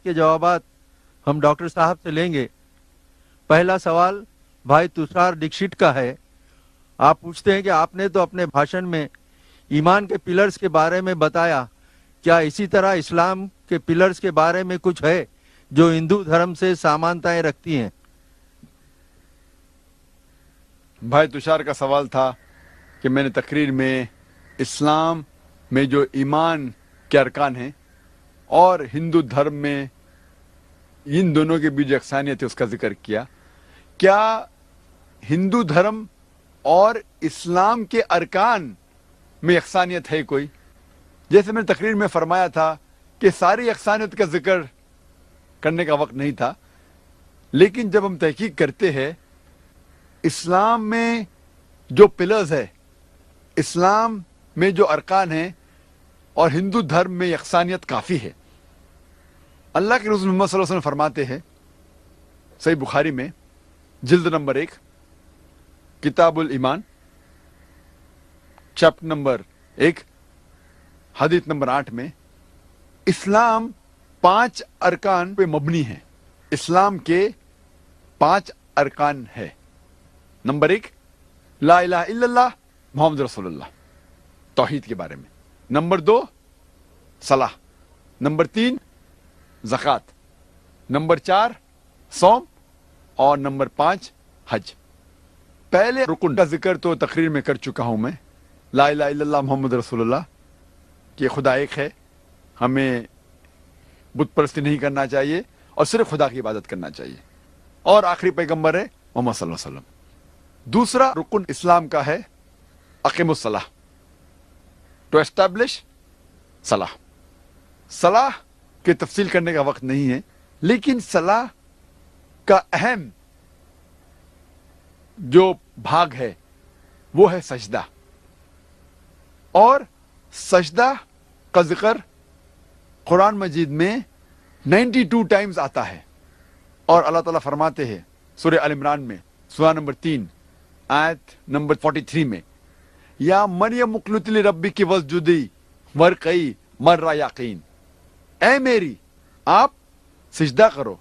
کے جوابات ہم ڈاکٹر صاحب سے لیں گے۔ پہلا سوال بھائی تشار ڈکشٹ کا ہے۔ آپ پوچھتے ہیں کہ آپ نے تو اپنے بھاشن میں ایمان کے پلرز کے بارے میں بتایا، کیا اسی طرح اسلام کے پلرز کے بارے میں کچھ ہے جو ہندو دھرم سے سامانتائیں رکھتی ہیں؟ بھائی تشار کا سوال تھا کہ میں نے تقریر میں اسلام میں جو ایمان کے ارکان ہیں اور ہندو دھرم میں ان دونوں کے بیچ جو یکسانیت ہے اس کا ذکر کیا۔ کیا ہندو دھرم اور اسلام کے ارکان میں یکسانیت ہے کوئی؟ جیسے میں نے تقریر میں فرمایا تھا کہ ساری یکسانیت کا ذکر کرنے کا وقت نہیں تھا، لیکن جب ہم تحقیق کرتے ہیں اسلام میں جو پلرز ہے، اسلام میں جو ارکان ہیں اور ہندو دھرم میں یکسانیت کافی ہے۔ اللہ کے رسول محمد صلی اللہ علیہ وسلم فرماتے ہیں صحیح بخاری میں جلد نمبر 1 کتاب الایمان چیپٹر نمبر 1 حدیث نمبر 8 میں اسلام 5 ارکان پہ مبنی ہے۔ اسلام کے 5 ارکان ہے۔ نمبر 1 لا الہ الا اللہ محمد رسول اللہ، توحید کے بارے میں۔ نمبر 2 صلاح۔ نمبر 3 زکوٰۃ۔ نمبر 4 صوم، اور نمبر 5 حج۔ پہلے رکن کا ذکر تو تقریر میں کر چکا ہوں میں، لا الہ الا اللہ محمد رسول اللہ، کہ خدا ایک ہے، ہمیں بت پرستی نہیں کرنا چاہیے اور صرف خدا کی عبادت کرنا چاہیے، اور آخری پیغمبر ہے محمد صلی اللہ علیہ وسلم۔ دوسرا رکن اسلام کا ہے اقیم الصلاح، ٹو اسٹیبلش صلاح۔ صلاح کی تفصیل کرنے کا وقت نہیں ہے، لیکن صلاح کا اہم جو بھاگ ہے وہ ہے سجدہ، اور سجدہ کا ذکر قرآن مجید میں 92 ٹائمز آتا ہے، اور اللہ تعالیٰ فرماتے ہیں سورہ ال عمران میں سورہ نمبر 3 آیت نمبر 43 میں، یا مریم اقنتی لربک واسجدی وارکعی مع الراکعین، اے میری آپ سجدہ کرو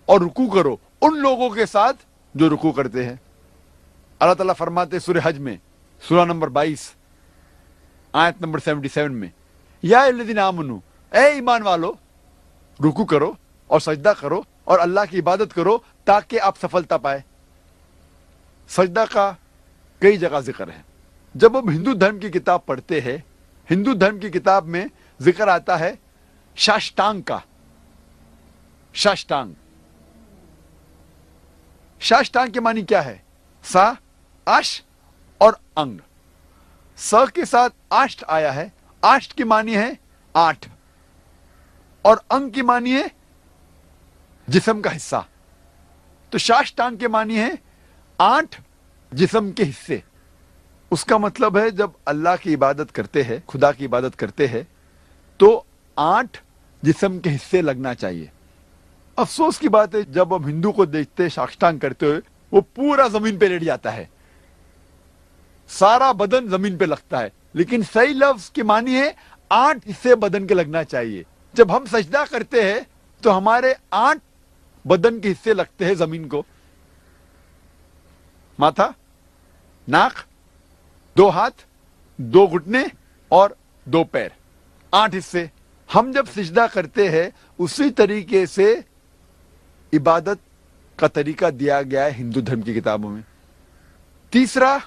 اور رکوع کرو ان لوگوں کے ساتھ جو رکوع کرتے ہیں۔ اللہ تعالیٰ فرماتے سورہ حج میں سورہ نمبر 22 آیت نمبر 77 میں، یا الذین آمنو، اے ایمان والو رکوع کرو اور سجدہ کرو اور اللہ کی عبادت کرو تاکہ آپ سفلتا پائے۔ سجدہ کا کئی جگہ ذکر ہے۔ جب ہم ہندو دھرم کی کتاب پڑھتے ہیں، ہندو دھرم کی کتاب میں ذکر آتا ہے شاشٹانگ کا۔ شاشٹانگ، شاشٹانگ کے معنی کیا ہے؟ سا، اش اور انگ۔ س کے ساتھ آشٹ آیا ہے، آشٹ کی معنی ہے 8، اور انگ کی معنی ہے جسم کا حصہ۔ تو شاشٹانگ کے معنی ہے 8 جسم کے حصے۔ اس کا مطلب ہے جب اللہ کی عبادت کرتے ہیں، خدا کی عبادت کرتے ہیں، تو 8 جسم کے حصے لگنا چاہیے۔ افسوس کی بات ہے جب ہم ہندو کو دیکھتے شاشٹانگ کرتے ہوئے، وہ پورا زمین پہ لیٹ جاتا ہے، سارا بدن زمین پہ لگتا ہے، لیکن صحیح لفظ کی معنی ہے 8 حصے بدن کے لگنا چاہیے۔ جب ہم سجدہ کرتے ہیں تو ہمارے 8 بدن کے حصے لگتے ہیں زمین کو، ماتھا، ناک، 2 ہاتھ، 2 گھٹنے اور 2 پیر، 8 حصے۔ ہم جب سجدہ کرتے ہیں اسی طریقے سے عبادت کا طریقہ دیا گیا ہے ہندو دھرم کی کتابوں میں۔ تیسرا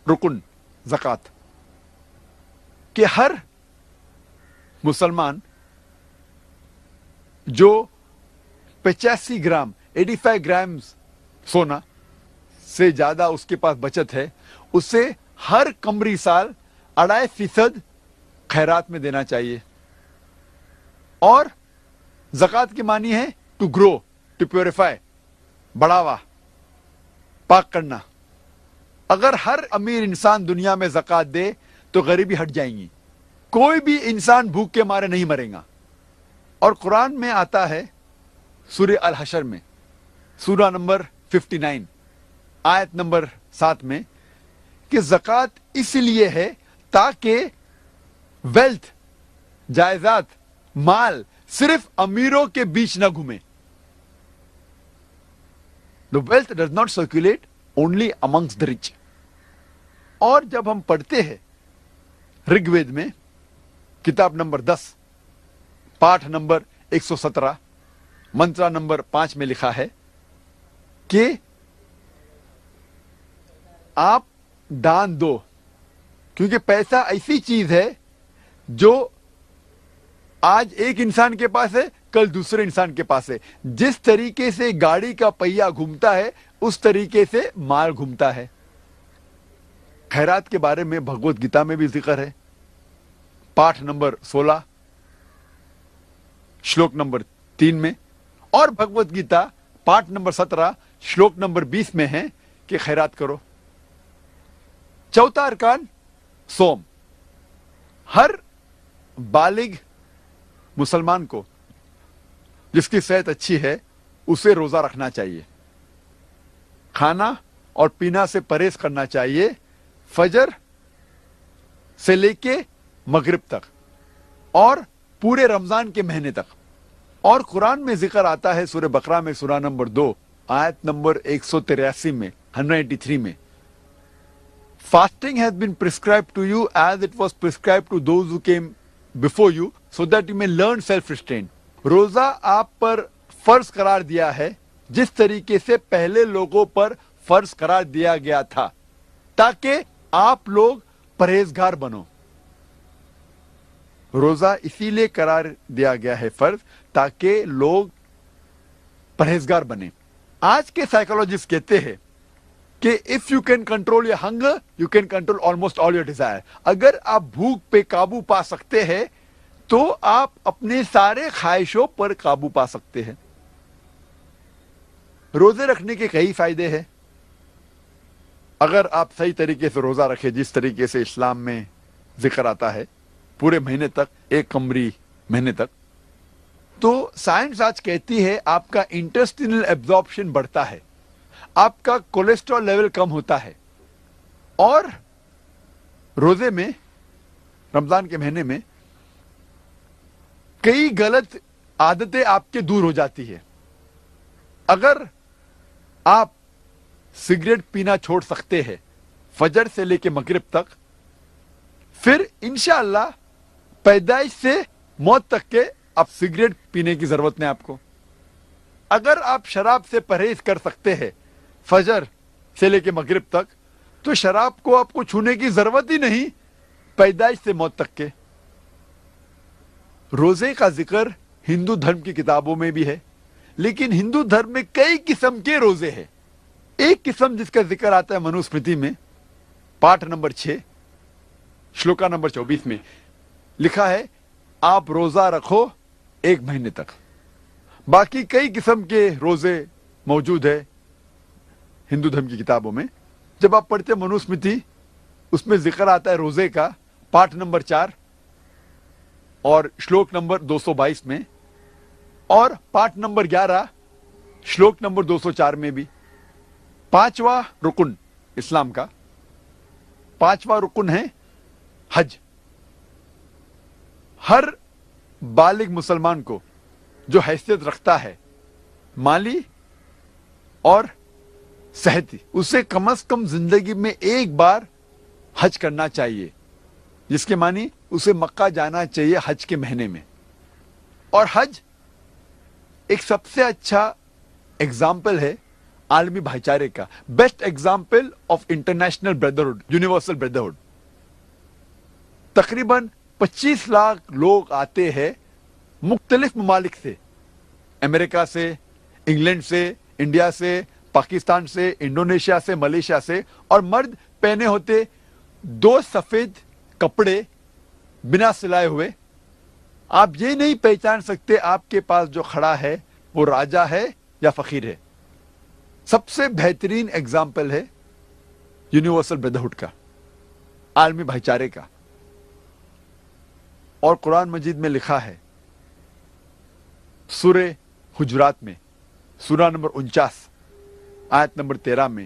رکن زکوٰۃ، کہ ہر مسلمان جو 85 گرام 85 گرام سونا سے زیادہ اس کے پاس بچت ہے، اسے ہر قمری سال 2.5% خیرات میں دینا چاہیے۔ اور زکوٰۃ کی معنی ہے ٹو گرو، ٹو پیوریفائی، بڑھاوا، پاک کرنا۔ اگر ہر امیر انسان دنیا میں زکوٰۃ دے تو غریبی ہٹ جائیں گی، کوئی بھی انسان بھوک کے مارے نہیں مرے گا۔ اور قرآن میں آتا ہے سورہ الحشر میں سورہ نمبر 59 آیت نمبر 7 میں کہ زکوٰۃ اس لیے ہے تاکہ ویلتھ، جائیداد، مال صرف امیروں کے بیچ نہ گھومے. The wealth does not circulate only amongst the rich. اور جب ہم پڑھتے ہیں رگ وید میں کتاب نمبر 10 پاٹھ نمبر 117 منترا نمبر 5 میں لکھا ہے کہ آپ دان دو، کیونکہ پیسہ ایسی چیز ہے جو آج ایک انسان کے پاس ہے، کل دوسرے انسان کے پاس ہے. جس طریقے سے گاڑی کا پہیا گھومتا ہے اس طریقے سے مال گھومتا ہے. خیرات کے بارے میں بھگوت گیتا میں بھی ذکر ہے، پاٹھ نمبر 16 شلوک نمبر 3 میں، اور بھگوت گیتا پاٹھ نمبر 17 شلوک نمبر 20 میں ہے کہ خیرات کرو. چوتھا ارکان سوم. ہر بالغ مسلمان کو جس کی صحت اچھی ہے اسے روزہ رکھنا چاہیے. کھانا اور پینا سے پرہیز کرنا چاہیے فجر سے لے کے مغرب تک اور پورے رمضان کے مہینے تک. اور قرآن میں ذکر آتا ہے سورہ بقرہ میں سورہ نمبر 2 آیت نمبر 183 میں 183 میں fasting has been prescribed to you as it was prescribed to those who came before you so that you may learn self-restraint. روزہ آپ پر فرض قرار دیا ہے جس طریقے سے پہلے لوگوں پر فرض قرار دیا گیا تھا تاکہ آپ لوگ پرہیزگار بنو. روزہ اسی لیے قرار دیا گیا ہے فرض تاکہ لوگ پرہیزگار بنے. آج کے سائیکولوجسٹ کہتے ہیں کہ if you can control your hunger, you can control almost all your desire. اگر آپ بھوک پہ قابو پا سکتے ہیں تو آپ اپنے سارے خواہشوں پر قابو پا سکتے ہیں. روزے رکھنے کے کئی فائدے ہیں. اگر آپ صحیح طریقے سے روزہ رکھیں جس طریقے سے اسلام میں ذکر آتا ہے پورے مہینے تک، ایک قمری مہینے تک، تو سائنس آج کہتی ہے آپ کا انٹسٹینل ایبزارپشن بڑھتا ہے، آپ کا کولیسٹرول لیول کم ہوتا ہے، اور روزے میں رمضان کے مہینے میں کئی غلط عادتیں آپ کے دور ہو جاتی ہے. اگر آپ سگریٹ پینا چھوڑ سکتے ہیں فجر سے لے کے مغرب تک، پھر انشاءاللہ پیدائش سے موت تک کے اب سگریٹ پینے کی ضرورت نہیں آپ کو. اگر آپ شراب سے پرہیز کر سکتے ہیں فجر سے لے کے مغرب تک تو شراب کو آپ کو چھونے کی ضرورت ہی نہیں پیدائش سے موت تک کے. روزے کا ذکر ہندو دھرم کی کتابوں میں بھی ہے، لیکن ہندو دھرم میں کئی قسم کے روزے ہیں. ایک قسم جس کا ذکر آتا ہے منوسمرتی میں پاٹھ نمبر 6 شلوکا نمبر 24 میں لکھا ہے آپ روزہ رکھو ایک مہینے تک. باقی کئی قسم کے روزے موجود ہے ہندو دھرم کی کتابوں میں. جب آپ پڑھتے منوسمرتی اس میں ذکر آتا ہے روزے کا پاٹھ نمبر 4 اور شلوک نمبر 222 میں، اور پاٹھ نمبر 11 شلوک نمبر 204 میں بھی. پانچواں رکن اسلام کا پانچواں رکن ہے حج. ہر بالغ مسلمان کو جو حیثیت رکھتا ہے مالی اور صحتی، اسے کم از کم زندگی میں ایک بار حج کرنا چاہیے، جس کے معنی اسے مکہ جانا چاہیے حج کے مہینے میں. اور حج ایک سب سے اچھا ایگزامپل ہے عالمی بھائی چارے کا، best example of international brotherhood, universal brotherhood. تقریباً 25 لاکھ لوگ آتے ہیں مختلف ممالک سے، امریکہ سے، انگلینڈ سے، انڈیا سے، پاکستان سے، انڈونیشیا سے، ملیشیا سے، اور مرد پہنے ہوتے 2 سفید کپڑے بنا سلائے ہوئے. آپ یہ نہیں پہچان سکتے آپ کے پاس جو کھڑا ہے وہ راجا ہے یا فقیر ہے. سب سے بہترین ایگزامپل ہے یونیورسل بردرہڈ کا، عالمی بھائی چارے کا. اور قرآن مجید میں لکھا ہے سورہ حجرات میں سورہ نمبر 49 آیت نمبر 13 میں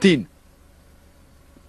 3,